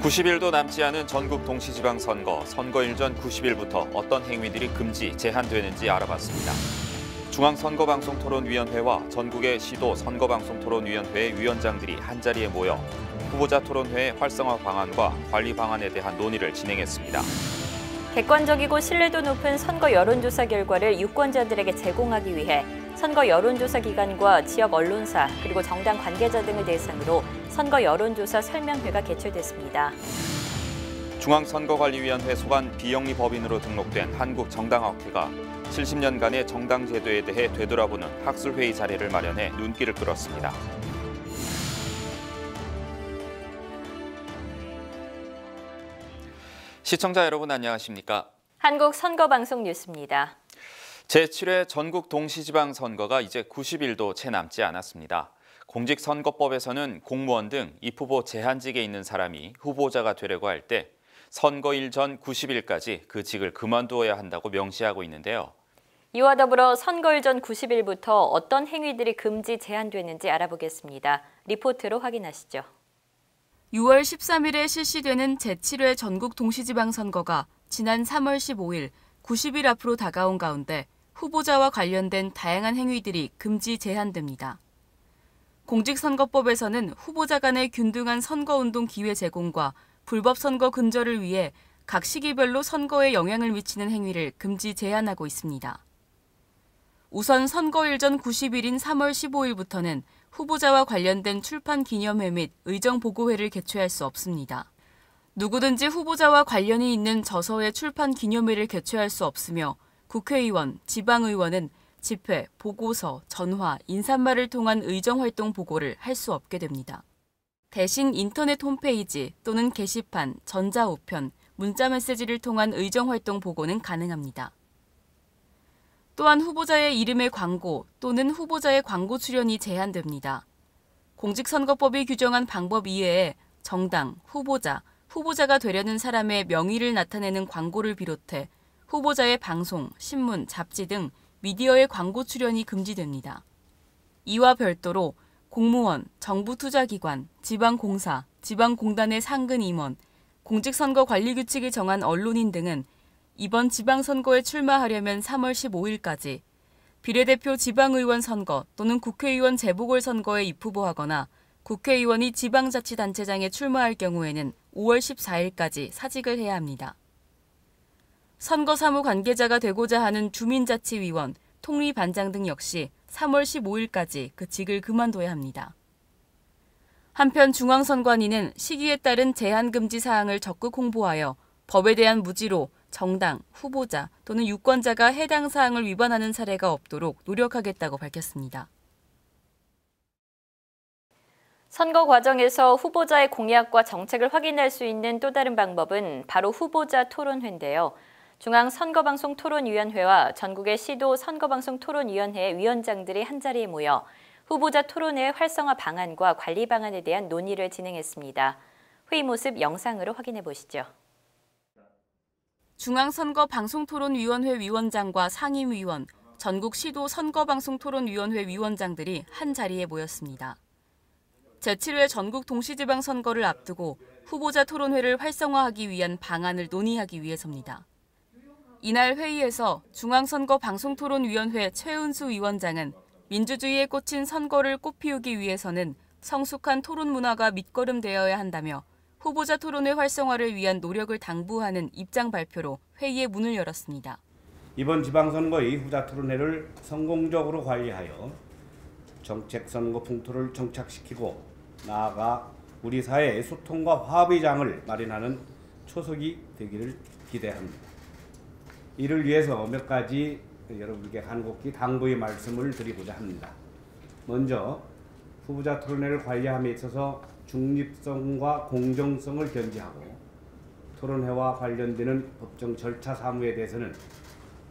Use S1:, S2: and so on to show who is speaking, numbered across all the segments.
S1: 90일도 남지 않은 전국 동시지방선거, 선거일 전 90일부터 어떤 행위들이 금지, 제한되는지 알아봤습니다. 중앙선거방송토론위원회와 전국의 시도 선거방송토론위원회 위원장들이 한자리에 모여 후보자 토론회의 활성화 방안과 관리 방안에 대한 논의를 진행했습니다.
S2: 객관적이고 신뢰도 높은 선거 여론조사 결과를 유권자들에게 제공하기 위해 선거 여론조사 기관과 지역 언론사 그리고 정당 관계자 등을 대상으로 선거 여론조사 설명회가 개최됐습니다.
S1: 중앙선거관리위원회 소관 비영리 법인으로 등록된 한국정당학회가 70년간의 정당 제도에 대해 되돌아보는 학술회의 자리를 마련해 눈길을 끌었습니다. 시청자 여러분 안녕하십니까?
S2: 한국선거방송 뉴스입니다.
S1: 제7회 전국 동시지방선거가 이제 90일도 채 남지 않았습니다. 공직선거법에서는 공무원 등 입후보 제한직에 있는 사람이 후보자가 되려고 할 때 선거일 전 90일까지 그 직을 그만두어야 한다고 명시하고 있는데요.
S2: 이와 더불어 선거일 전 90일부터 어떤 행위들이 금지 제한되는지 알아보겠습니다. 리포트로 확인하시죠.
S3: 6월 13일에 실시되는 제7회 전국 동시지방선거가 지난 3월 15일 90일 앞으로 다가온 가운데 후보자와 관련된 다양한 행위들이 금지 제한됩니다. 공직선거법에서는 후보자 간의 균등한 선거운동 기회 제공과 불법 선거 근절을 위해 각 시기별로 선거에 영향을 미치는 행위를 금지 제한하고 있습니다. 우선 선거일 전 90일인 3월 15일부터는 후보자와 관련된 출판 기념회 및 의정 보고회를 개최할 수 없습니다. 누구든지 후보자와 관련이 있는 저서의 출판 기념회를 개최할 수 없으며 국회의원, 지방의원은 집회, 보고서, 전화, 인사말을 통한 의정활동 보고를 할 수 없게 됩니다. 대신 인터넷 홈페이지 또는 게시판, 전자우편, 문자메시지를 통한 의정활동 보고는 가능합니다. 또한 후보자의 이름의 광고 또는 후보자의 광고 출연이 제한됩니다. 공직선거법이 규정한 방법 이외에 정당, 후보자가 되려는 사람의 명의를 나타내는 광고를 비롯해 후보자의 방송, 신문, 잡지 등 미디어의 광고 출연이 금지됩니다. 이와 별도로 공무원, 정부투자기관, 지방공사, 지방공단의 상근 임원, 공직선거관리규칙이 정한 언론인 등은 이번 지방선거에 출마하려면 3월 15일까지, 비례대표 지방의원 선거 또는 국회의원 재보궐선거에 입후보하거나 국회의원이 지방자치단체장에 출마할 경우에는 5월 14일까지 사직을 해야 합니다. 선거사무 관계자가 되고자 하는 주민자치위원, 통리반장 등 역시 3월 15일까지 그 직을 그만둬야 합니다. 한편 중앙선관위는 시기에 따른 제한금지 사항을 적극 홍보하여 법에 대한 무지로 정당, 후보자 또는 유권자가 해당 사항을 위반하는 사례가 없도록 노력하겠다고 밝혔습니다.
S2: 선거 과정에서 후보자의 공약과 정책을 확인할 수 있는 또 다른 방법은 바로 후보자 토론회인데요. 중앙선거방송토론위원회와 전국의 시도 선거방송토론위원회 위원장들이 한자리에 모여 후보자 토론회 활성화 방안과 관리 방안에 대한 논의를 진행했습니다. 회의 모습 영상으로 확인해 보시죠.
S3: 중앙선거방송토론위원회 위원장과 상임위원, 전국 시도 선거방송토론위원회 위원장들이 한자리에 모였습니다. 제7회 전국 동시지방선거를 앞두고 후보자 토론회를 활성화하기 위한 방안을 논의하기 위해서입니다. 이날 회의에서 중앙선거방송토론위원회 최은수 위원장은 민주주의에 꽂힌 선거를 꽃피우기 위해서는 성숙한 토론 문화가 밑거름되어야 한다며 후보자 토론회 활성화를 위한 노력을 당부하는 입장 발표로 회의의 문을 열었습니다.
S4: 이번 지방선거의 후보자 토론회를 성공적으로 관리하여 정책 선거 풍토를 정착시키고 나아가 우리 사회의 소통과 화합의 장을 마련하는 초석이 되기를 기대합니다. 이를 위해서 몇 가지 여러분께 간곡히 당부의 말씀을 드리고자 합니다. 먼저 후보자 토론회를 관리함에 있어서 중립성과 공정성을 견지하고 토론회와 관련되는 법정 절차 사무에 대해서는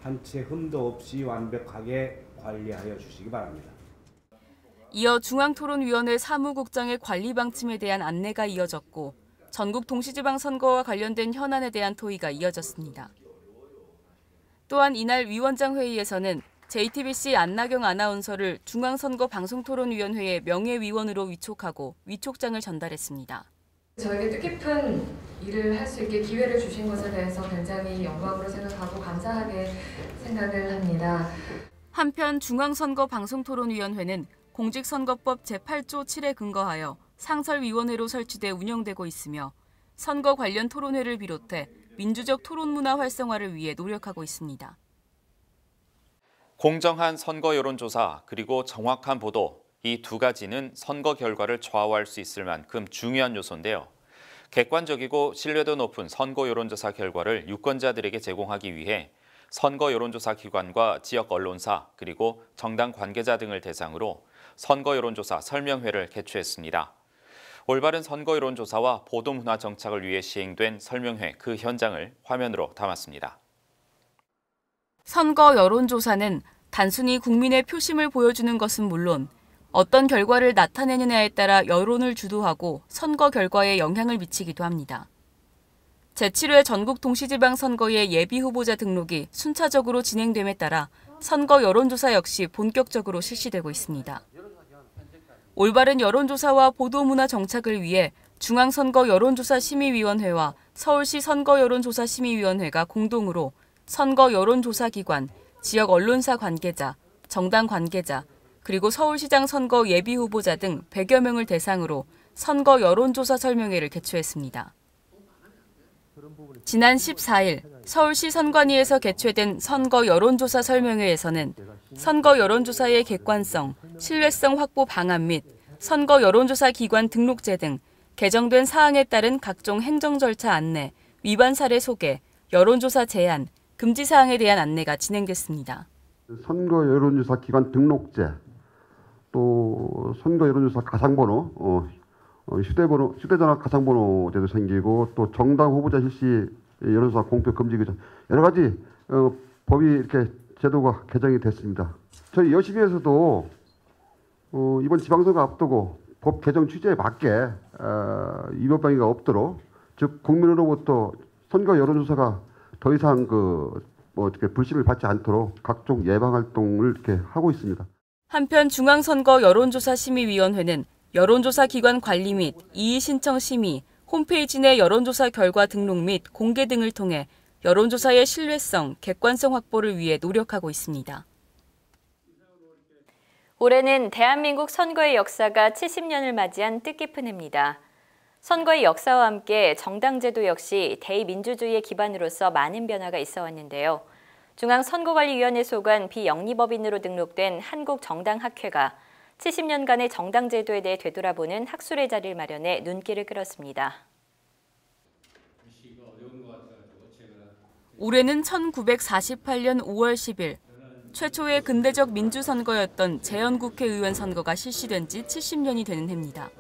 S4: 한 채 흠도 없이 완벽하게 관리하여 주시기 바랍니다.
S3: 이어 중앙토론위원회 사무국장의 관리 방침에 대한 안내가 이어졌고 전국 동시지방선거와 관련된 현안에 대한 토의가 이어졌습니다. 또한 이날 위원장 회의에서는 JTBC 안나경 아나운서를 중앙선거방송토론위원회의 명예위원으로 위촉하고 위촉장을 전달했습니다.
S5: 저에게 뜻깊은 일을 할 수 있게 기회를 주신 것에 대해서 굉장히 영광으로 생각하고 감사하게 생각을 합니다.
S3: 한편 중앙선거방송토론위원회는 공직선거법 제8조 7에 근거하여 상설위원회로 설치돼 운영되고 있으며 선거 관련 토론회를 비롯해 민주적 토론 문화 활성화를 위해 노력하고 있습니다.
S1: 공정한 선거 여론조사 그리고 정확한 보도, 이 두 가지는 선거 결과를 좌우할 수 있을 만큼 중요한 요소인데요. 객관적이고 신뢰도 높은 선거 여론조사 결과를 유권자들에게 제공하기 위해 선거 여론조사 기관과 지역 언론사 그리고 정당 관계자 등을 대상으로 선거 여론조사 설명회를 개최했습니다. 올바른 선거 여론조사와 보도 문화 정착을 위해 시행된 설명회 그 현장을 화면으로 담았습니다.
S3: 선거 여론조사는 단순히 국민의 표심을 보여주는 것은 물론 어떤 결과를 나타내느냐에 따라 여론을 주도하고 선거 결과에 영향을 미치기도 합니다. 제7회 전국 동시지방선거의 예비후보자 등록이 순차적으로 진행됨에 따라 선거 여론조사 역시 본격적으로 실시되고 있습니다. 올바른 여론조사와 보도문화 정착을 위해 중앙선거 여론조사심의위원회와 서울시 선거여론조사심의위원회가 공동으로 선거 여론조사기관, 지역 언론사 관계자, 정당 관계자, 그리고 서울시장 선거 예비후보자 등 100여 명을 대상으로 선거 여론조사 설명회를 개최했습니다. 지난 14일 서울시 선관위에서 개최된 선거 여론조사 설명회에서는 선거 여론조사의 객관성, 신뢰성 확보 방안 및 선거 여론조사 기관 등록제 등 개정된 사항에 따른 각종 행정 절차 안내, 위반 사례 소개, 여론조사 제한, 금지 사항에 대한 안내가 진행됐습니다.
S6: 선거 여론조사 기관 등록제, 또 선거 여론조사 가상번호, 휴대전화 가상번호제도 생기고 또 정당 후보자 실시 여론조사 공표 금지 규정 여러 가지 법이 이렇게 제도가 개정이 됐습니다. 저희 여심위에서도 이번 지방선거 앞두고 법 개정 취지에 맞게 위법 방해가 없도록 즉 국민으로부터 선거 여론조사가 더 이상 이렇게 불신을 받지 않도록 각종 예방 활동을 이렇게 하고 있습니다.
S3: 한편 중앙선거 여론조사심의위원회는 여론조사 기관 관리 및 이의 신청 심의, 홈페이지 내 여론조사 결과 등록 및 공개 등을 통해 여론조사의 신뢰성, 객관성 확보를 위해 노력하고 있습니다.
S2: 올해는 대한민국 선거의 역사가 70년을 맞이한 뜻깊은 해입니다. 선거의 역사와 함께 정당제도 역시 대의민주주의의 기반으로서 많은 변화가 있어 왔는데요. 중앙선거관리위원회 소관 비영리법인으로 등록된 한국정당학회가 70년간의 정당제도에 대해 되돌아보는 학술의 자리를 마련해 눈길을 끌었습니다.
S3: 올해는 1948년 5월 10일 최초의 근대적 민주선거였던 재헌국회의원 선거가 실시된 지 70년이 되는 해입니다.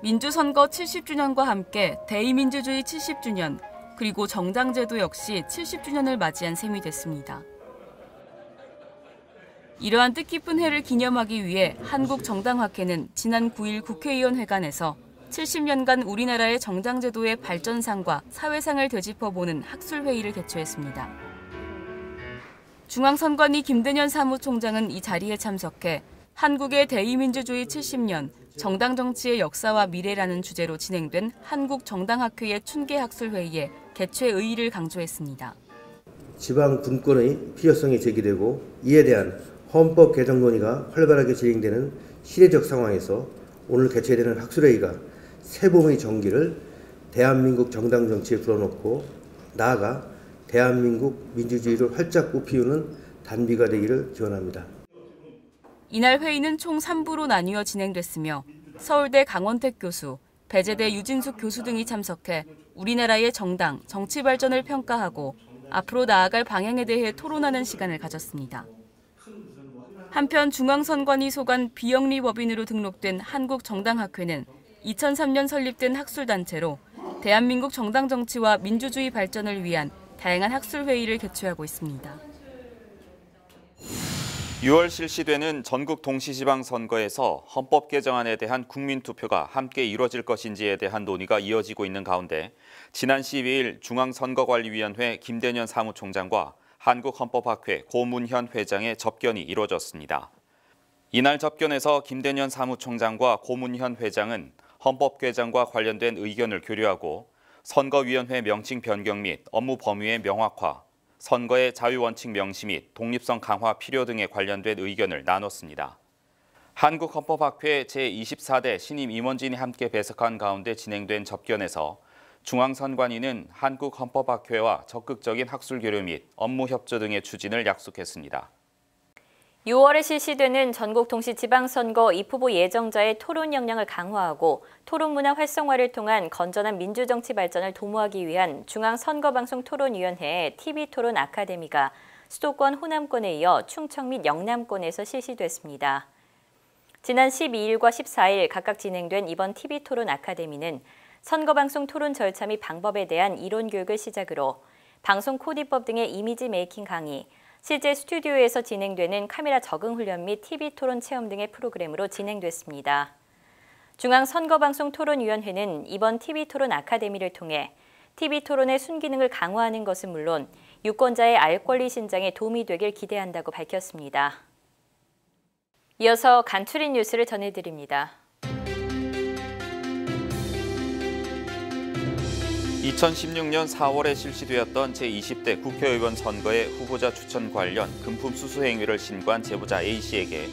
S3: 민주선거 70주년과 함께 대의민주주의 70주년, 그리고 정당제도 역시 70주년을 맞이한 셈이 됐습니다. 이러한 뜻깊은 해를 기념하기 위해 한국정당학회는 지난 9일 국회의원회관에서 70년간 우리나라의 정당제도의 발전상과 사회상을 되짚어보는 학술회의를 개최했습니다. 중앙선관위 김대년 사무총장은 이 자리에 참석해 한국의 대의민주주의 70년, 정당정치의 역사와 미래라는 주제로 진행된 한국정당학회의 춘계학술회의에 개최 의의를 강조했습니다.
S7: 지방 분권의 필요성이 제기되고 이에 대한 헌법 개정 논의가 활발하게 진행되는 시대적 상황에서 오늘 개최되는 학술회의가 새봄의 정기를 대한민국 정당 정치에 불어넣고 나아가 대한민국 민주주의를 활짝 꽃피우는 단비가 되기를 기원합니다.
S3: 이날 회의는 총 3부로 나뉘어 진행됐으며 서울대 강원택 교수, 배재대 유진숙 교수 등이 참석해 우리나라의 정당, 정치 발전을 평가하고 앞으로 나아갈 방향에 대해 토론하는 시간을 가졌습니다. 한편 중앙선관위 소관 비영리법인으로 등록된 한국정당학회는 2003년 설립된 학술단체로 대한민국 정당 정치와 민주주의 발전을 위한 다양한 학술회의를 개최하고 있습니다.
S1: 6월 실시되는 전국 동시지방선거에서 헌법 개정안에 대한 국민투표가 함께 이뤄질 것인지에 대한 논의가 이어지고 있는 가운데 지난 12일 중앙선거관리위원회 김대년 사무총장과 한국헌법학회 고문현 회장의 접견이 이뤄졌습니다. 이날 접견에서 김대년 사무총장과 고문현 회장은 헌법 개정과 관련된 의견을 교류하고 선거위원회 명칭 변경 및 업무 범위의 명확화, 선거의 자유원칙 명시 및 독립성 강화 필요 등에 관련된 의견을 나눴습니다. 한국헌법학회 제24대 신임 임원진이 함께 배석한 가운데 진행된 접견에서 중앙선관위는 한국헌법학회와 적극적인 학술 교류 및 업무 협조 등의 추진을 약속했습니다.
S2: 6월에 실시되는 전국 동시 지방선거 입후보 예정자의 토론 역량을 강화하고 토론 문화 활성화를 통한 건전한 민주정치 발전을 도모하기 위한 중앙선거방송토론위원회의 TV토론 아카데미가 수도권, 호남권에 이어 충청 및 영남권에서 실시됐습니다. 지난 12일과 14일 각각 진행된 이번 TV토론 아카데미는 선거방송 토론 절차 및 방법에 대한 이론 교육을 시작으로 방송 코디법 등의 이미지 메이킹 강의, 실제 스튜디오에서 진행되는 카메라 적응 훈련 및 TV 토론 체험 등의 프로그램으로 진행됐습니다. 중앙선거방송토론위원회는 이번 TV 토론 아카데미를 통해 TV 토론의 순기능을 강화하는 것은 물론 유권자의 알 권리 신장에 도움이 되길 기대한다고 밝혔습니다. 이어서 간추린 뉴스를 전해드립니다.
S1: 2016년 4월에 실시되었던 제20대 국회의원 선거의 후보자 추천 관련 금품 수수 행위를 신고한 제보자 A씨에게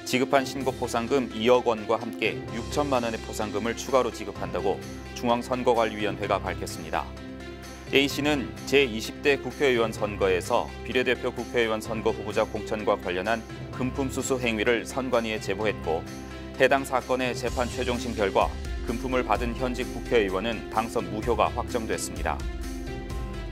S1: 지급한 신고 포상금 2억 원과 함께 6천만 원의 포상금을 추가로 지급한다고 중앙선거관리위원회가 밝혔습니다. A씨는 제20대 국회의원 선거에서 비례대표 국회의원 선거 후보자 공천과 관련한 금품 수수 행위를 선관위에 제보했고 해당 사건의 재판 최종심 결과 금품을 받은 현직 국회의원은 당선 무효가 확정됐습니다.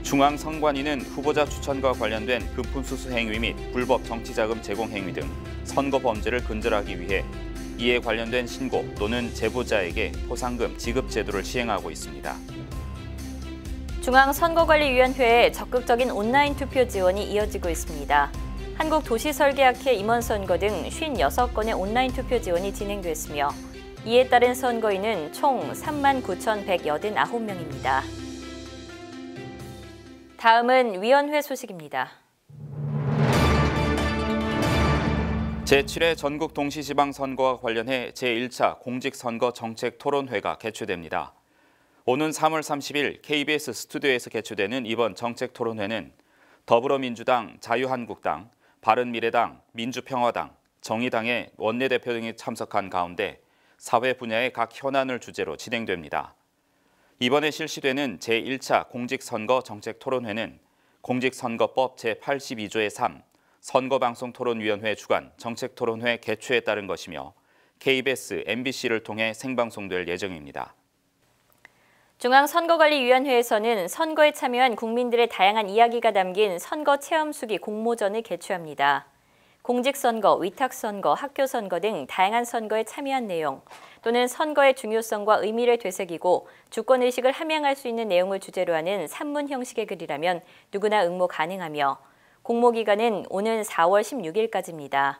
S1: 중앙선관위는 후보자 추천과 관련된 금품 수수 행위 및 불법 정치자금 제공 행위 등 선거 범죄를 근절하기 위해 이에 관련된 신고 또는 제보자에게 포상금 지급 제도를 시행하고 있습니다.
S2: 중앙선거관리위원회의 적극적인 온라인 투표 지원이 이어지고 있습니다. 한국도시설계학회 임원선거 등 56건의 온라인 투표 지원이 진행됐으며 이에 따른 선거인은 총 39,189명입니다. 다음은 위원회 소식입니다.
S1: 제7회 전국 동시지방선거와 관련해 제1차 공직선거 정책 토론회가 개최됩니다. 오는 3월 30일 KBS 스튜디오에서 개최되는 이번 정책 토론회는 더불어민주당, 자유한국당, 바른미래당, 민주평화당, 정의당의 원내대표 등이 참석한 가운데 사회 분야의 각 현안을 주제로 진행됩니다. 이번에 실시되는 제1차 공직선거 정책 토론회는 공직선거법 제82조의 3 선거방송토론위원회 주관 정책토론회 개최에 따른 것이며 KBS, MBC를 통해 생방송될 예정입니다.
S2: 중앙선거관리위원회에서는 선거에 참여한 국민들의 다양한 이야기가 담긴 선거 체험수기 공모전을 개최합니다. 공직선거, 위탁선거, 학교선거 등 다양한 선거에 참여한 내용 또는 선거의 중요성과 의미를 되새기고 주권의식을 함양할 수 있는 내용을 주제로 하는 산문 형식의 글이라면 누구나 응모 가능하며 공모기간은 오는 4월 16일까지입니다.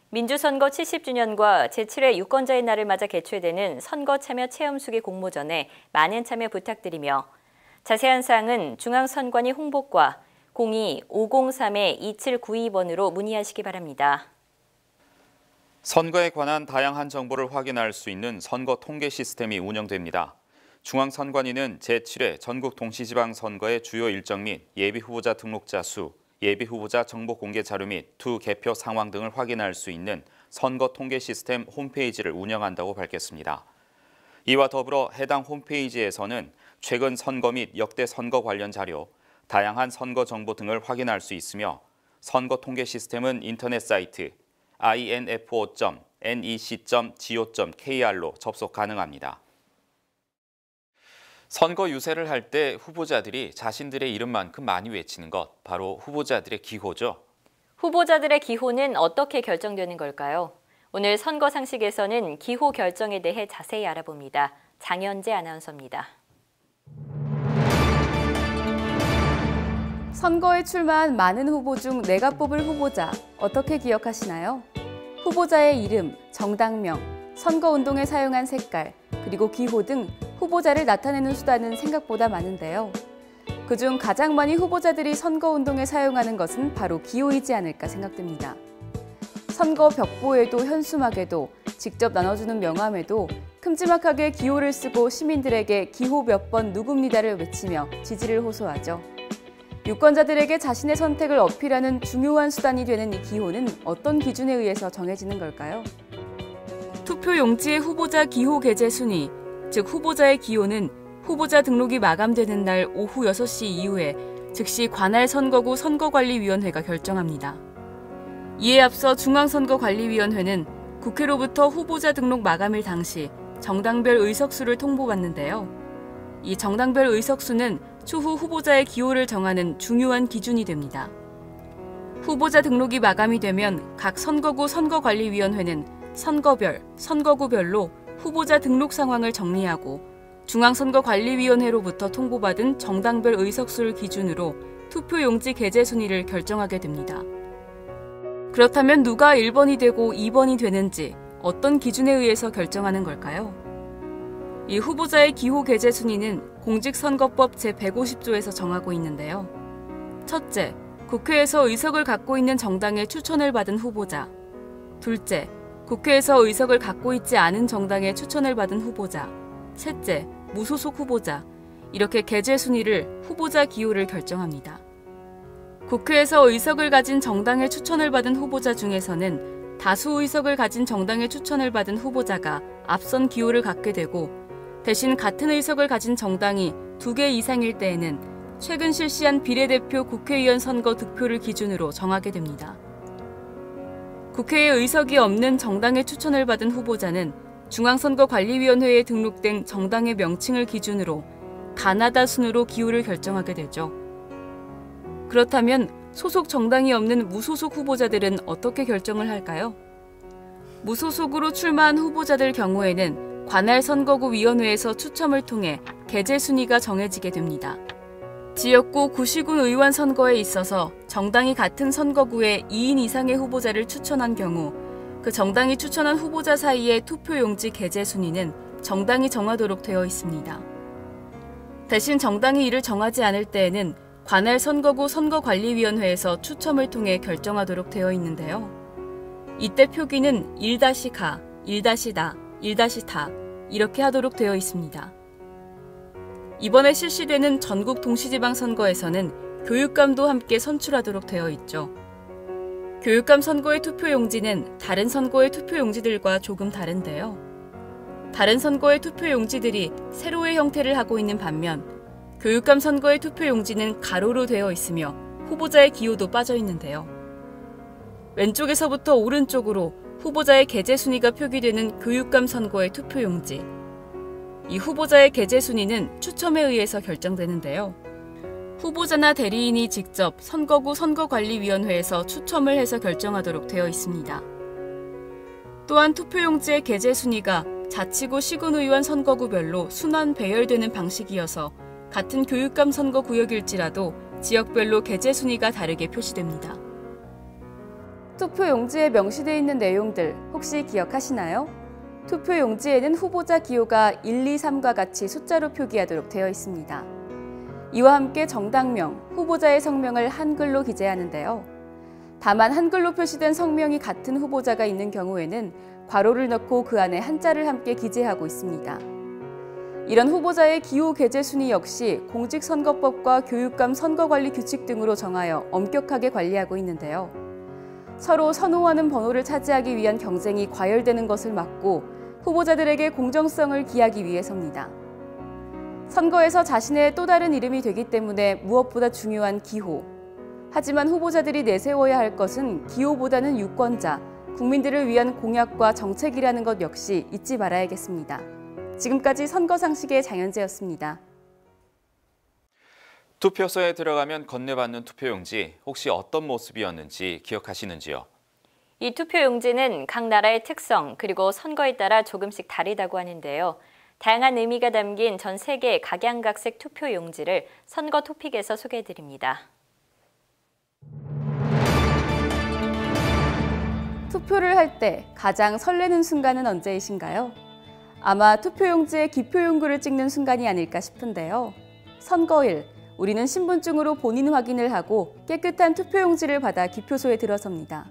S2: 민주선거 70주년과 제7회 유권자의 날을 맞아 개최되는 선거 참여 체험수기 공모전에 많은 참여 부탁드리며 자세한 사항은 중앙선관위 홍보과 02-503-2792번으로 문의하시기 바랍니다.
S1: 선거에 관한 다양한 정보를 확인할 수 있는 선거 통계 시스템이 운영됩니다. 중앙선관위는 제7회 전국 동시지방선거의 주요 일정 및 예비후보자 등록자 수, 예비후보자 정보 공개 자료 및 투 개표 상황 등을 확인할 수 있는 선거 통계 시스템 홈페이지를 운영한다고 밝혔습니다. 이와 더불어 해당 홈페이지에서는 최근 선거 및 역대 선거 관련 자료, 다양한 선거 정보 등을 확인할 수 있으며 선거 통계 시스템은 인터넷 사이트 info.nec.go.kr로 접속 가능합니다. 선거 유세를 할 때 후보자들이 자신들의 이름만큼 많이 외치는 것, 바로 후보자들의 기호죠.
S2: 후보자들의 기호는 어떻게 결정되는 걸까요? 오늘 선거 상식에서는 기호 결정에 대해 자세히 알아봅니다. 장현재 아나운서입니다.
S3: 선거에 출마한 많은 후보 중 내가 뽑을 후보자, 어떻게 기억하시나요? 후보자의 이름, 정당명, 선거운동에 사용한 색깔, 그리고 기호 등 후보자를 나타내는 수단은 생각보다 많은데요. 그중 가장 많이 후보자들이 선거운동에 사용하는 것은 바로 기호이지 않을까 생각됩니다. 선거 벽보에도 현수막에도 직접 나눠주는 명함에도 큼지막하게 기호를 쓰고 시민들에게 기호 몇 번 누굽니다를 외치며 지지를 호소하죠. 유권자들에게 자신의 선택을 어필하는 중요한 수단이 되는 이 기호는 어떤 기준에 의해서 정해지는 걸까요? 투표 용지의 후보자 기호 게재 순위, 즉 후보자의 기호는 후보자 등록이 마감되는 날 오후 6시 이후에 즉시 관할 선거구 선거관리위원회가 결정합니다. 이에 앞서 중앙선거관리위원회는 국회로부터 후보자 등록 마감일 당시 정당별 의석수를 통보받는데요. 이 정당별 의석수는 추후 후보자의 기호를 정하는 중요한 기준이 됩니다. 후보자 등록이 마감이 되면 각 선거구 선거관리위원회는 선거별, 선거구별로 후보자 등록 상황을 정리하고 중앙선거관리위원회로부터 통보받은 정당별 의석수를 기준으로 투표용지 게재 순위를 결정하게 됩니다. 그렇다면 누가 1번이 되고 2번이 되는지 어떤 기준에 의해서 결정하는 걸까요? 이 후보자의 기호 게재 순위는 공직선거법 제150조에서 정하고 있는데요. 첫째, 국회에서 의석을 갖고 있는 정당의 추천을 받은 후보자. 둘째, 국회에서 의석을 갖고 있지 않은 정당의 추천을 받은 후보자. 셋째, 무소속 후보자. 이렇게 게재 순위를 후보자 기호를 결정합니다. 국회에서 의석을 가진 정당의 추천을 받은 후보자 중에서는 다수 의석을 가진 정당의 추천을 받은 후보자가 앞선 기호를 갖게 되고 대신 같은 의석을 가진 정당이 2개 이상일 때에는 최근 실시한 비례대표 국회의원 선거 득표를 기준으로 정하게 됩니다. 국회에 의석이 없는 정당의 추천을 받은 후보자는 중앙선거관리위원회에 등록된 정당의 명칭을 기준으로 가나다 순으로 기호를 결정하게 되죠. 그렇다면 소속 정당이 없는 무소속 후보자들은 어떻게 결정을 할까요? 무소속으로 출마한 후보자들 경우에는 관할 선거구위원회에서 추첨을 통해 게재 순위가 정해지게 됩니다. 지역구 구시군 의원 선거에 있어서 정당이 같은 선거구에 2인 이상의 후보자를 추천한 경우 그 정당이 추천한 후보자 사이의 투표용지 게재 순위는 정당이 정하도록 되어 있습니다. 대신 정당이 이를 정하지 않을 때에는 관할 선거구 선거관리위원회에서 추첨을 통해 결정하도록 되어 있는데요. 이때 표기는 1-가, 1-다, 1-타 이렇게 하도록 되어 있습니다. 이번에 실시되는 전국 동시지방 선거에서는 교육감도 함께 선출하도록 되어 있죠. 교육감 선거의 투표용지는 다른 선거의 투표용지들과 조금 다른데요. 다른 선거의 투표용지들이 세로의 형태를 하고 있는 반면 교육감 선거의 투표용지는 가로로 되어 있으며 후보자의 기호도 빠져 있는데요. 왼쪽에서부터 오른쪽으로 후보자의 게재 순위가 표기되는 교육감 선거의 투표용지. 이 후보자의 게재 순위는 추첨에 의해서 결정되는데요. 후보자나 대리인이 직접 선거구 선거관리위원회에서 추첨을 해서 결정하도록 되어 있습니다. 또한 투표용지의 게재 순위가 자치구 시군의원 선거구별로 순환 배열되는 방식이어서 같은 교육감 선거구역일지라도 지역별로 게재 순위가 다르게 표시됩니다. 투표용지에 명시되어 있는 내용들 혹시 기억하시나요? 투표용지에는 후보자 기호가 1, 2, 3과 같이 숫자로 표기하도록 되어 있습니다. 이와 함께 정당명, 후보자의 성명을 한글로 기재하는데요. 다만 한글로 표시된 성명이 같은 후보자가 있는 경우에는 괄호를 넣고 그 안에 한자를 함께 기재하고 있습니다. 이런 후보자의 기호 게재 순위 역시 공직선거법과 교육감 선거관리 규칙 등으로 정하여 엄격하게 관리하고 있는데요. 서로 선호하는 번호를 차지하기 위한 경쟁이 과열되는 것을 막고 후보자들에게 공정성을 기하기 위해서입니다. 선거에서 자신의 또 다른 이름이 되기 때문에 무엇보다 중요한 기호. 하지만 후보자들이 내세워야 할 것은 기호보다는 유권자, 국민들을 위한 공약과 정책이라는 것 역시 잊지 말아야겠습니다. 지금까지 선거상식의 장현재였습니다.
S1: 투표소에 들어가면 건네받는 투표용지 혹시 어떤 모습이었는지 기억하시는지요?
S2: 이 투표용지는 각 나라의 특성 그리고 선거에 따라 조금씩 다르다고 하는데요. 다양한 의미가 담긴 전 세계 각양각색 투표용지를 선거 토픽에서 소개해드립니다.
S3: 투표를 할 때 가장 설레는 순간은 언제이신가요? 아마 투표용지에 기표용구를 찍는 순간이 아닐까 싶은데요. 선거일, 우리는 신분증으로 본인 확인을 하고 깨끗한 투표용지를 받아 기표소에 들어섭니다.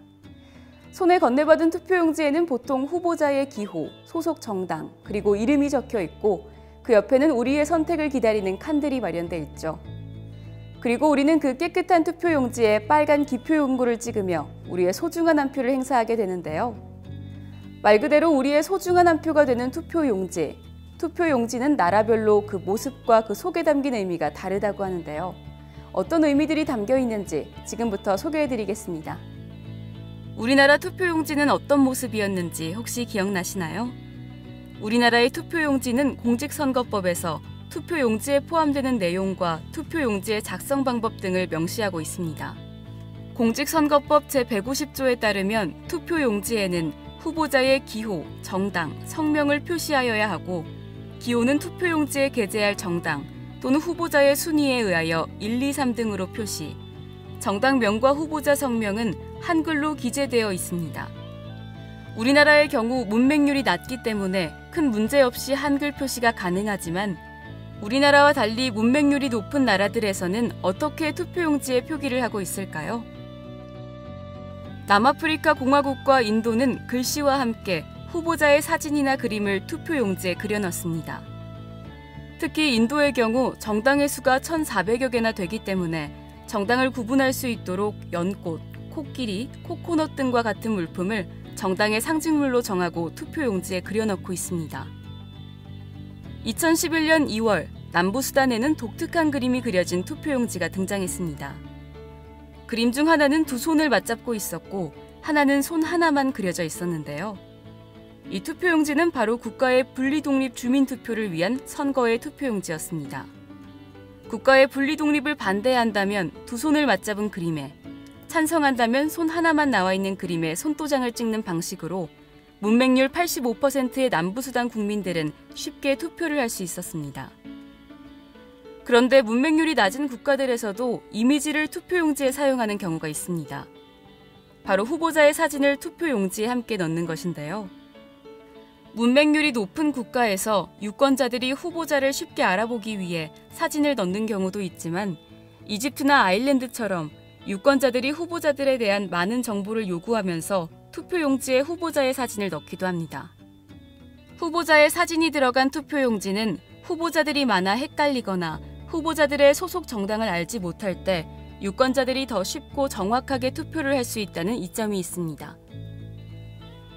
S3: 손에 건네받은 투표용지에는 보통 후보자의 기호, 소속 정당, 그리고 이름이 적혀 있고 그 옆에는 우리의 선택을 기다리는 칸들이 마련돼 있죠. 그리고 우리는 그 깨끗한 투표용지에 빨간 기표용구를 찍으며 우리의 소중한 한 표를 행사하게 되는데요. 말 그대로 우리의 소중한 한 표가 되는 투표용지. 투표용지는 나라별로 그 모습과 그 속에 담긴 의미가 다르다고 하는데요. 어떤 의미들이 담겨 있는지 지금부터 소개해드리겠습니다. 우리나라 투표용지는 어떤 모습이었는지 혹시 기억나시나요? 우리나라의 투표용지는 공직선거법에서 투표용지에 포함되는 내용과 투표용지의 작성 방법 등을 명시하고 있습니다. 공직선거법 제150조에 따르면 투표용지에는 후보자의 기호, 정당, 성명을 표시하여야 하고 기호는 투표용지에 게재할 정당 또는 후보자의 순위에 의하여 1, 2, 3 등으로 표시, 정당명과 후보자 성명은 한글로 기재되어 있습니다. 우리나라의 경우 문맹률이 낮기 때문에 큰 문제 없이 한글 표시가 가능하지만 우리나라와 달리 문맹률이 높은 나라들에서는 어떻게 투표용지에 표기를 하고 있을까요? 남아프리카 공화국과 인도는 글씨와 함께 후보자의 사진이나 그림을 투표용지에 그려넣습니다. 특히 인도의 경우 정당의 수가 1,400여 개나 되기 때문에 정당을 구분할 수 있도록 연꽃, 코끼리, 코코넛 등과 같은 물품을 정당의 상징물로 정하고 투표용지에 그려넣고 있습니다. 2011년 2월 남부수단에는 독특한 그림이 그려진 투표용지가 등장했습니다. 그림 중 하나는 두 손을 맞잡고 있었고 하나는 손 하나만 그려져 있었는데요. 이 투표용지는 바로 국가의 분리독립 주민투표를 위한 선거의 투표용지였습니다. 국가의 분리독립을 반대한다면 두 손을 맞잡은 그림에, 찬성한다면 손 하나만 나와 있는 그림에 손도장을 찍는 방식으로 문맹률 85%의 남부수단 국민들은 쉽게 투표를 할 수 있었습니다. 그런데 문맹률이 낮은 국가들에서도 이미지를 투표용지에 사용하는 경우가 있습니다. 바로 후보자의 사진을 투표용지에 함께 넣는 것인데요. 문맹률이 높은 국가에서 유권자들이 후보자를 쉽게 알아보기 위해 사진을 넣는 경우도 있지만 이집트나 아일랜드처럼 유권자들이 후보자들에 대한 많은 정보를 요구하면서 투표용지에 후보자의 사진을 넣기도 합니다. 후보자의 사진이 들어간 투표용지는 후보자들이 많아 헷갈리거나 후보자들의 소속 정당을 알지 못할 때 유권자들이 더 쉽고 정확하게 투표를 할 수 있다는 이점이 있습니다.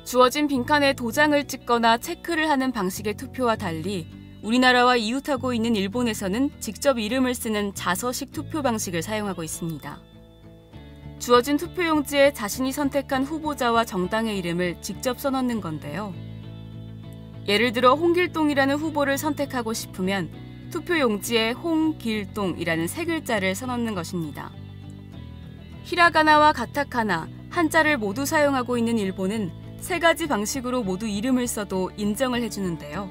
S3: 주어진 빈칸에 도장을 찍거나 체크를 하는 방식의 투표와 달리 우리나라와 이웃하고 있는 일본에서는 직접 이름을 쓰는 자서식 투표 방식을 사용하고 있습니다. 주어진 투표용지에 자신이 선택한 후보자와 정당의 이름을 직접 써넣는 건데요. 예를 들어 홍길동이라는 후보를 선택하고 싶으면 투표용지에 홍길동이라는 세 글자를 써넣는 것입니다. 히라가나와 가타카나, 한자를 모두 사용하고 있는 일본은 세 가지 방식으로 모두 이름을 써도 인정을 해주는데요.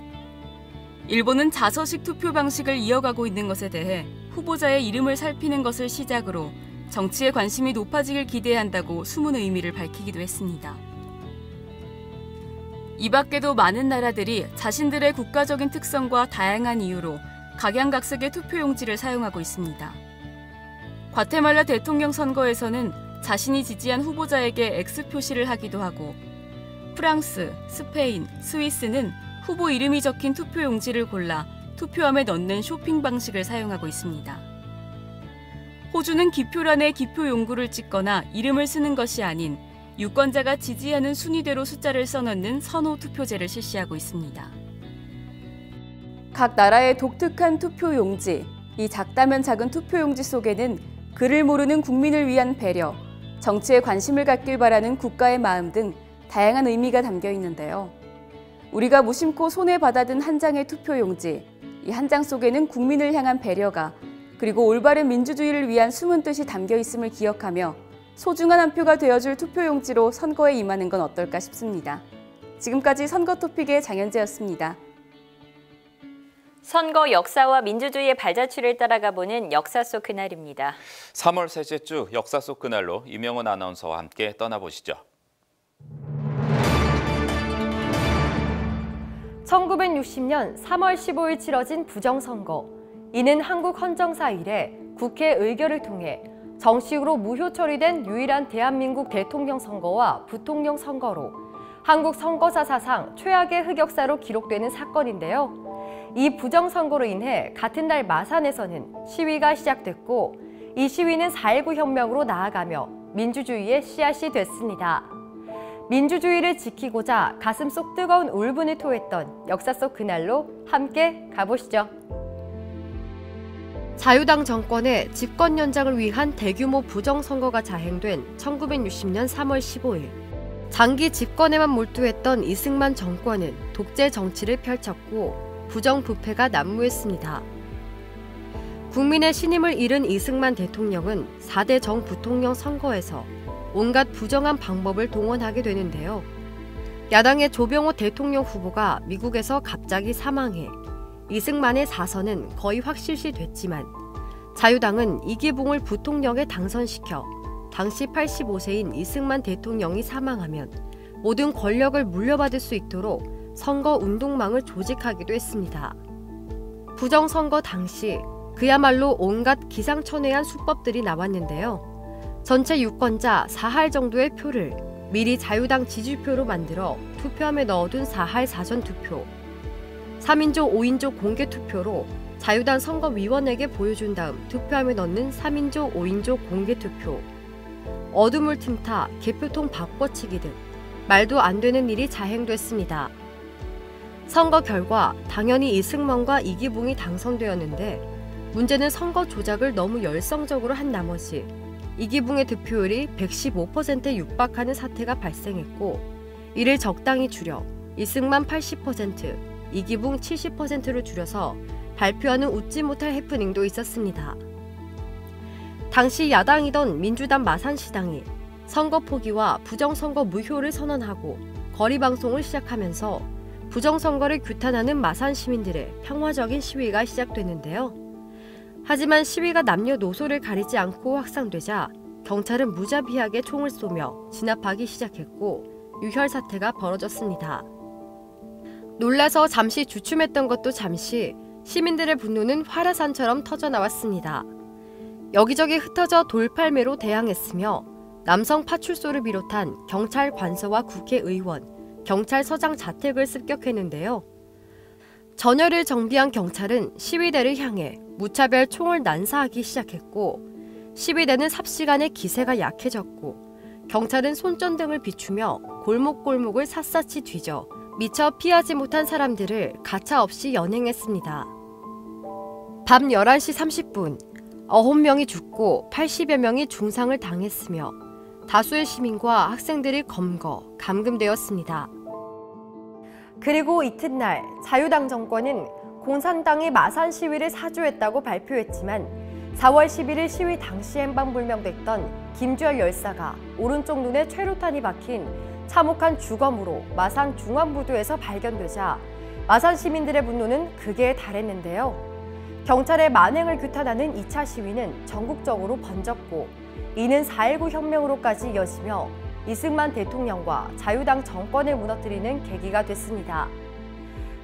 S3: 일본은 자서식 투표 방식을 이어가고 있는 것에 대해 후보자의 이름을 살피는 것을 시작으로 정치에 관심이 높아지길 기대한다고 숨은 의미를 밝히기도 했습니다. 이 밖에도 많은 나라들이 자신들의 국가적인 특성과 다양한 이유로 각양각색의 투표용지를 사용하고 있습니다. 과테말라 대통령 선거에서는 자신이 지지한 후보자에게 X 표시를 하기도 하고 프랑스, 스페인, 스위스는 후보 이름이 적힌 투표용지를 골라 투표함에 넣는 쇼핑 방식을 사용하고 있습니다. 호주는 기표란에 기표용구를 찍거나 이름을 쓰는 것이 아닌 유권자가 지지하는 순위대로 숫자를 써넣는 선호 투표제를 실시하고 있습니다. 각 나라의 독특한 투표용지, 이 작다면 작은 투표용지 속에는 글을 모르는 국민을 위한 배려, 정치에 관심을 갖길 바라는 국가의 마음 등 다양한 의미가 담겨 있는데요. 우리가 무심코 손에 받아든 한 장의 투표용지, 이 한 장 속에는 국민을 향한 배려가 그리고 올바른 민주주의를 위한 숨은 뜻이 담겨 있음을 기억하며 소중한 한 표가 되어줄 투표용지로 선거에 임하는 건 어떨까 싶습니다. 지금까지 선거토픽의 장현재였습니다.
S2: 선거 역사와 민주주의의 발자취를 따라가보는 역사 속 그날입니다.
S1: 3월 셋째 주 역사 속 그날로 이명원 아나운서와 함께 떠나보시죠.
S8: 1960년 3월 15일 치러진 부정선거. 이는 한국 헌정사 이래 국회 의결을 통해 정식으로 무효 처리된 유일한 대한민국 대통령 선거와 부통령 선거로 한국 선거사 사상 최악의 흑역사로 기록되는 사건인데요. 이 부정선거로 인해 같은 날 마산에서는 시위가 시작됐고 이 시위는 4.19 혁명으로 나아가며 민주주의의 씨앗이 됐습니다. 민주주의를 지키고자 가슴 속 뜨거운 울분을 토했던 역사 속 그날로 함께 가보시죠. 자유당 정권의 집권 연장을 위한 대규모 부정선거가 자행된 1960년 3월 15일. 장기 집권에만 몰두했던 이승만 정권은 독재 정치를 펼쳤고 부정부패가 난무했습니다. 국민의 신임을 잃은 이승만 대통령은 4대 정부통령 선거에서 온갖 부정한 방법을 동원하게 되는데요. 야당의 조병호 대통령 후보가 미국에서 갑자기 사망해 이승만의 사선은 거의 확실시 됐지만 자유당은 이기붕을 부통령에 당선시켜 당시 85세인 이승만 대통령이 사망하면 모든 권력을 물려받을 수 있도록 선거 운동망을 조직하기도 했습니다. 부정선거 당시 그야말로 온갖 기상천외한 수법들이 나왔는데요. 전체 유권자 4할 정도의 표를 미리 자유당 지지표로 만들어 투표함에 넣어둔 4할 사전투표, 3인조 5인조 공개투표로 자유당 선거위원에게 보여준 다음 투표함에 넣는 3인조 5인조 공개투표, 어둠을 틈타 개표통 바꿔치기 등 말도 안 되는 일이 자행됐습니다. 선거 결과 당연히 이승만과 이기붕이 당선되었는데 문제는 선거 조작을 너무 열성적으로 한 나머지 이기붕의 득표율이 115%에 육박하는 사태가 발생했고 이를 적당히 줄여 이승만 80%, 이기붕 70%로 줄여서 발표하는 웃지 못할 해프닝도 있었습니다. 당시 야당이던 민주당 마산시당이 선거 포기와 부정선거 무효를 선언하고 거리방송을 시작하면서 부정선거를 규탄하는 마산 시민들의 평화적인 시위가 시작됐는데요. 하지만 시위가 남녀노소를 가리지 않고 확산되자 경찰은 무자비하게 총을 쏘며 진압하기 시작했고 유혈 사태가 벌어졌습니다. 놀라서 잠시 주춤했던 것도 잠시 시민들의 분노는 화라산처럼 터져나왔습니다. 여기저기 흩어져 돌팔매로 대항했으며 남성 파출소를 비롯한 경찰 관서와 국회의원, 경찰서장 자택을 습격했는데요. 전열을 정비한 경찰은 시위대를 향해 무차별 총을 난사하기 시작했고 시위대는 삽시간에 기세가 약해졌고 경찰은 손전등을 비추며 골목골목을 샅샅이 뒤져 미처 피하지 못한 사람들을 가차없이 연행했습니다. 밤 11시 30분 9명이 죽고 80여 명이 중상을 당했으며 다수의 시민과 학생들이 검거, 감금되었습니다. 그리고 이튿날 자유당 정권은 공산당이 마산 시위를 사주했다고 발표했지만 4월 11일 시위 당시 행방불명됐던 김주열 열사가 오른쪽 눈에 최루탄이 박힌 참혹한 주검으로 마산 중앙부두에서 발견되자 마산 시민들의 분노는 극에 달했는데요. 경찰의 만행을 규탄하는 2차 시위는 전국적으로 번졌고 이는 4.19 혁명으로까지 이어지며 이승만 대통령과 자유당 정권을 무너뜨리는 계기가 됐습니다.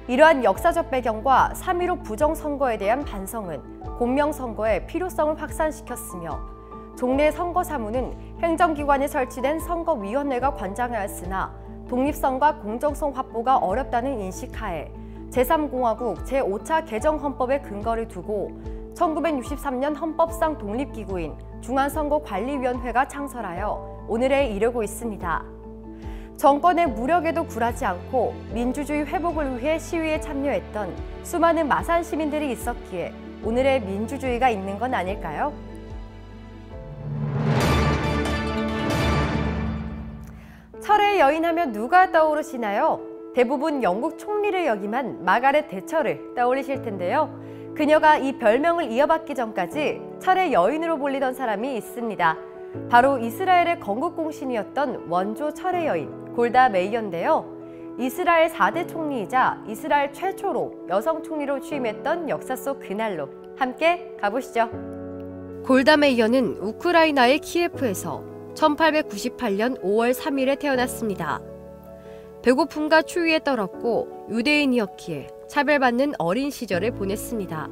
S8: 이러한 역사적 배경과 3.15 부정선거에 대한 반성은 공명선거의 필요성을 확산시켰으며 종래 선거사무는 행정기관에 설치된 선거위원회가 관장하였으나 독립성과 공정성 확보가 어렵다는 인식하에 제3공화국 제5차 개정헌법의 근거를 두고 1963년 헌법상 독립기구인 중앙선거관리위원회가 창설하여 오늘에 이르고 있습니다. 정권의 무력에도 굴하지 않고 민주주의 회복을 위해 시위에 참여했던 수많은 마산 시민들이 있었기에 오늘의 민주주의가 있는 건 아닐까요? 철의 여인하면 누가 떠오르시나요? 대부분 영국 총리를 역임한 마가렛 대처를 떠올리실 텐데요. 그녀가 이 별명을 이어받기 전까지 철의 여인으로 불리던 사람이 있습니다. 바로 이스라엘의 건국공신이었던 원조 철의 여인 골다 메이어인데요. 이스라엘 4대 총리이자 이스라엘 최초로 여성 총리로 취임했던 역사 속 그날로 함께 가보시죠. 골다 메이어는 우크라이나의 키예프에서 1898년 5월 3일에 태어났습니다. 배고픔과 추위에 떨었고 유대인이었기에 차별받는 어린 시절을 보냈습니다.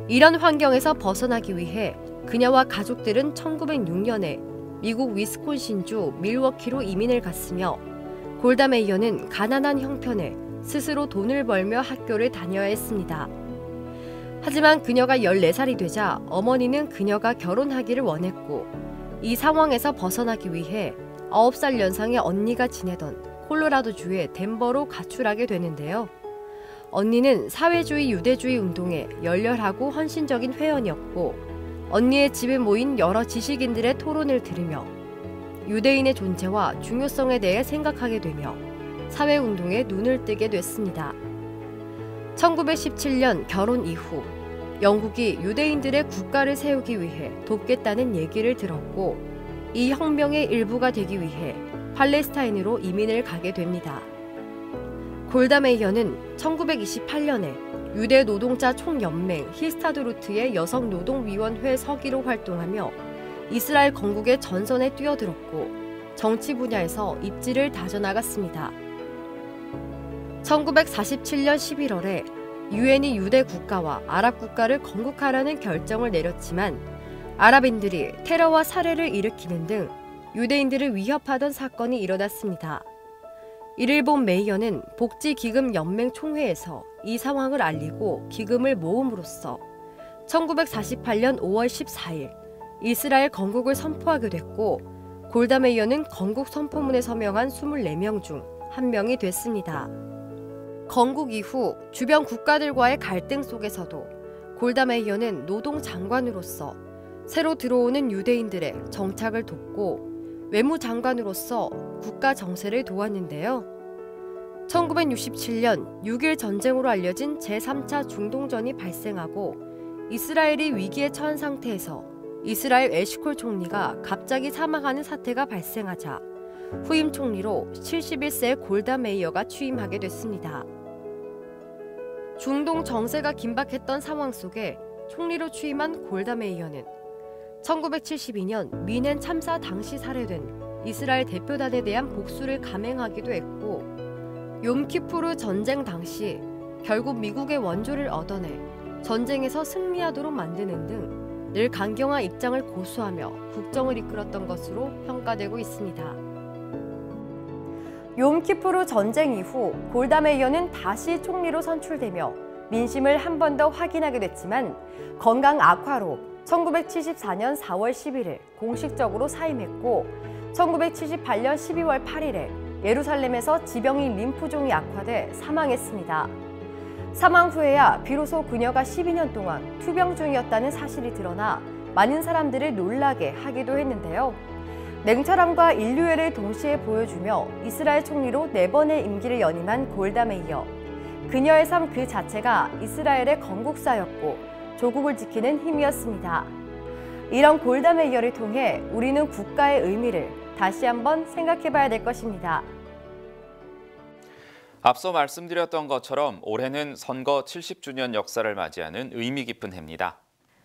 S8: 이런 환경에서 벗어나기 위해 그녀와 가족들은 1906년에 미국 위스콘신주 밀워키로 이민을 갔으며 골다 메이어는 가난한 형편에 스스로 돈을 벌며 학교를 다녀야 했습니다. 하지만 그녀가 14살이 되자 어머니는 그녀가 결혼하기를 원했고 이 상황에서 벗어나기 위해 9살 연상의 언니가 지내던 콜로라도주의 덴버로 가출하게 되는데요. 언니는 사회주의 유대주의 운동에 열렬하고 헌신적인 회원이었고 언니의 집에 모인 여러 지식인들의 토론을 들으며 유대인의 존재와 중요성에 대해 생각하게 되며 사회운동에 눈을 뜨게 됐습니다. 1917년 결혼 이후 영국이 유대인들의 국가를 세우기 위해 돕겠다는 얘기를 들었고 이 혁명의 일부가 되기 위해 팔레스타인으로 이민을 가게 됩니다. 골다 메이어는 1928년에 유대 노동자 총연맹 히스타드루트의 여성노동위원회 서기로 활동하며 이스라엘 건국의 전선에 뛰어들었고 정치 분야에서 입지를 다져나갔습니다. 1947년 11월에 유엔이 유대 국가와 아랍 국가를 건국하라는 결정을 내렸지만 아랍인들이 테러와 살해를 일으키는 등 유대인들을 위협하던 사건이 일어났습니다. 이를 본 메이어는 복지기금연맹 총회에서 이 상황을 알리고 기금을 모음으로써 1948년 5월 14일 이스라엘 건국을 선포하게 됐고 골다 메이어는 건국 선포문에 서명한 24명 중 한 명이 됐습니다. 건국 이후 주변 국가들과의 갈등 속에서도 골다 메이어는 노동장관으로서 새로 들어오는 유대인들의 정착을 돕고 외무장관으로서 국가 정세를 도왔는데요. 1967년 6일 전쟁으로 알려진 제3차 중동전이 발생하고 이스라엘이 위기에 처한 상태에서 이스라엘 에시콜 총리가 갑자기 사망하는 사태가 발생하자 후임 총리로 71세의 골다 메이어가 취임하게 됐습니다. 중동 정세가 긴박했던 상황 속에 총리로 취임한 골다 메이어는 1972년 미넨 참사 당시 살해된 이스라엘 대표단에 대한 복수를 감행하기도 했고 욤키푸르 전쟁 당시 결국 미국의 원조를 얻어내 전쟁에서 승리하도록 만드는 등 늘 강경한 입장을 고수하며 국정을 이끌었던 것으로 평가되고 있습니다. 욤키푸르 전쟁 이후 골다 메이어는 다시 총리로 선출되며 민심을 한 번 더 확인하게 됐지만 건강 악화로 1974년 4월 11일 공식적으로 사임했고 1978년 12월 8일에 예루살렘에서 지병인 림프종이 악화돼 사망했습니다. 사망 후에야 비로소 그녀가 12년 동안 투병 중이었다는 사실이 드러나 많은 사람들을 놀라게 하기도 했는데요. 냉철함과 인류애를 동시에 보여주며 이스라엘 총리로 4번의 임기를 연임한 골다 메이어. 그녀의 삶 그 자체가 이스라엘의 건국사였고 조국을 지키는 힘이었습니다. 이런 골다 메이어를 통해 우리는 국가의 의미를 다시 한번 생각해봐야 될 것입니다.
S1: 앞서 말씀드렸던 것처럼 올해는 선거 70주년 역사를 맞이하는 의미 깊은 해입니다.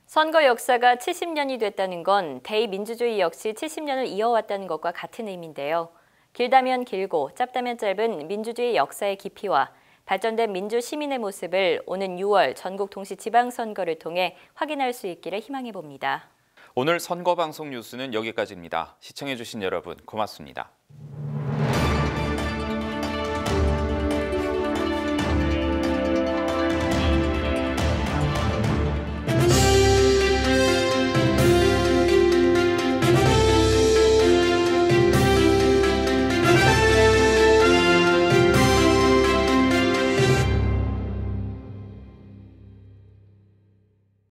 S2: 선거 역사가 70년이 됐다는 건 대의민주주의 역시 70년을 이어왔다는 것과 같은 의미인데요. 길다면 길고 짧다면 짧은 민주주의 역사의 깊이와 발전된 민주 시민의 모습을 오는 6월 전국 동시 지방선거를 통해 확인할 수 있기를 희망해 봅니다.
S1: 오늘 선거방송 뉴스는 여기까지입니다. 시청해주신 여러분 고맙습니다.